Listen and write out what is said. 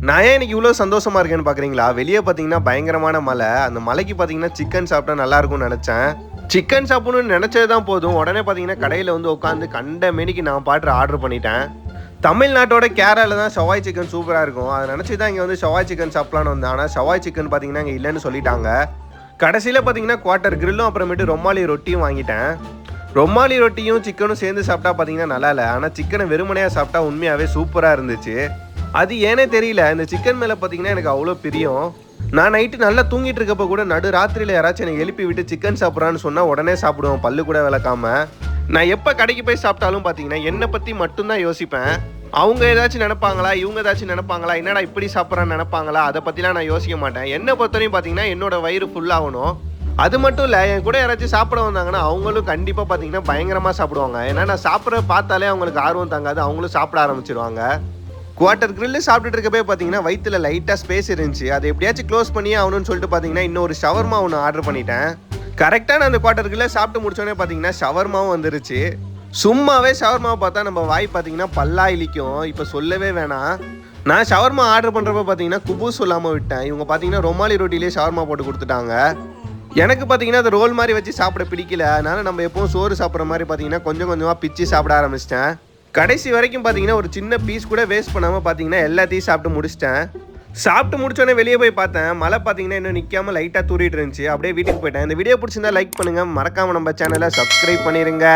நான் ஏன் இன்னைக்கு இவ்வளோ சந்தோஷமா இருக்கேன்னு பார்க்குறீங்களா? வெளியே பார்த்தீங்கன்னா பயங்கரமான மழை. அந்த மலைக்கு பார்த்தீங்கன்னா சிக்கன் சாப்பிட்டா நல்லா இருக்கும்னு நினச்சேன். சிக்கன் சாப்பிடணும்னு நினச்சது தான் போதும். உடனே பார்த்தீங்கன்னா கடையில் வந்து உட்காந்து கண்ட மேனிக்கு நான் பாட்டு ஆர்டர் பண்ணிட்டேன். தமிழ்நாட்டோட கேரளாவில் தான் ஷவாய் சிக்கன் சூப்பராக இருக்கும். அதை நினச்சி தான் இங்கே வந்து ஷவாய் சிக்கன் சாப்பிட்லான்னு வந்தேன். ஆனால் ஷவாய் சிக்கன் பார்த்தீங்கன்னா இங்கே இல்லைன்னு சொல்லிட்டாங்க. கடைசியில் பார்த்தீங்கன்னா குவார்ட்டர் கிரில்லும் அப்புறமேட்டு ரொமாலி ரொட்டியும் வாங்கிட்டேன். ரொமாலி ரொட்டியும் சிக்கனும் சேர்ந்து சாப்பிட்டா பார்த்தீங்கன்னா நல்லா இல்லை. ஆனால் சிக்கனை வெறுமனையாக சாப்பிட்டா உண்மையாகவே சூப்பராக இருந்துச்சு. அது ஏனே தெரியல, இந்த சிக்கன் மேலே பார்த்தீங்கன்னா எனக்கு அவ்வளோ பிரியம். நான் நைட்டு நல்லா தூங்கிட்டு இருக்கப்போ கூட நடு ராத்திரியில் யாராச்சும் எனக்கு எழுப்பி விட்டு சிக்கன் சாப்பிட்றான்னு சொன்னால் உடனே சாப்பிடுவோம், பல்லு கூட விளக்காம. நான் எப்போ கடைக்கு போய் சாப்பிட்டாலும் பார்த்தீங்கன்னா என்னை பற்றி மட்டும்தான் யோசிப்பேன். அவங்க ஏதாச்சும் நினைப்பாங்களா, இவங்க ஏதாச்சும் நினைப்பாங்களா, என்னடா இப்படி சாப்பிட்றான்னு நினைப்பாங்களா, அதை பற்றிலாம் நான் யோசிக்க மாட்டேன். என்னை பொறுத்தவரையும் பார்த்தீங்கன்னா என்னோட வயிறு ஃபுல்லாகணும். அது மட்டும் இல்லை, என் கூட யாராச்சும் சாப்பிட வந்தாங்கன்னா அவங்களும் கண்டிப்பாக பார்த்தீங்கன்னா பயங்கரமாக சாப்பிடுவாங்க. ஏன்னா நான் சாப்பிட்ற பார்த்தாலே அவங்களுக்கு ஆர்வம் தாங்காது, அவங்களும் சாப்பிட ஆரம்பிச்சிருவாங்க. குவார்ட்டர் கிரில்லு சாப்பிட்டுட்டு இருக்கப்பே பார்த்தீங்கன்னா வயிற்றுல லைட்டாக ஸ்பேஸ் இருந்துச்சு. அதை எப்படியாச்சும் க்ளோஸ் பண்ணியே ஆகணும்னு சொல்லிட்டு பார்த்தீங்கன்னா இன்னொரு ஷவர்மா ஒன்று ஆர்டர் பண்ணிட்டேன். கரெக்டாக நான் அந்த குவார்ட்டர் கிரில்ல சாப்பிட்டு முடிச்சோடனே பார்த்தீங்கன்னா ஷவர்மாவும் வந்துருச்சு. சும்மாவே ஷவர்மாவை பார்த்தா நம்ம வாய் பார்த்தீங்கன்னா பல்லா இழிக்கும். இப்போ சொல்லவே வேணாம். நான் ஷவர்மா ஆர்டர் பண்ணுறப்ப பார்த்தீங்கன்னா குபூஸ் சொல்லாமல் விட்டேன். இவங்க பார்த்தீங்கன்னா ரொமாலி ரொட்டிலே ஷவர்மா போட்டு கொடுத்துட்டாங்க. எனக்கு பார்த்தீங்கன்னா அது ரோல் மாதிரி வச்சு சாப்பிட பிடிக்கல. அதனால நம்ம எப்பவும் சோறு சாப்பிட்ற மாதிரி பார்த்தீங்கன்னா கொஞ்சம் கொஞ்சமாக பிச்சு சாப்பிட ஆரம்பிச்சிட்டேன். கடைசி வரைக்கும் பார்த்தீங்கன்னா ஒரு சின்ன பீஸ் கூட வேஸ்ட் பண்ணாமல் பார்த்தீங்கன்னா எல்லாத்தையும் சாப்பிட்டு முடிச்சிட்டேன். சாப்பிட்டு முடிச்சோடனே வெளியே போய் பார்த்தேன். மழை பார்த்தீங்கன்னா இன்னும் நிற்காம லைட்டாக தூரிட்டு இருந்துச்சு. அப்படியே வீட்டுக்கு போயிட்டேன். இந்த வீடியோ பிடிச்சிருந்தா லைக் பண்ணுங்கள், மறக்காமல் நம்ம சேனலை சப்ஸ்கிரைப் பண்ணிடுங்க.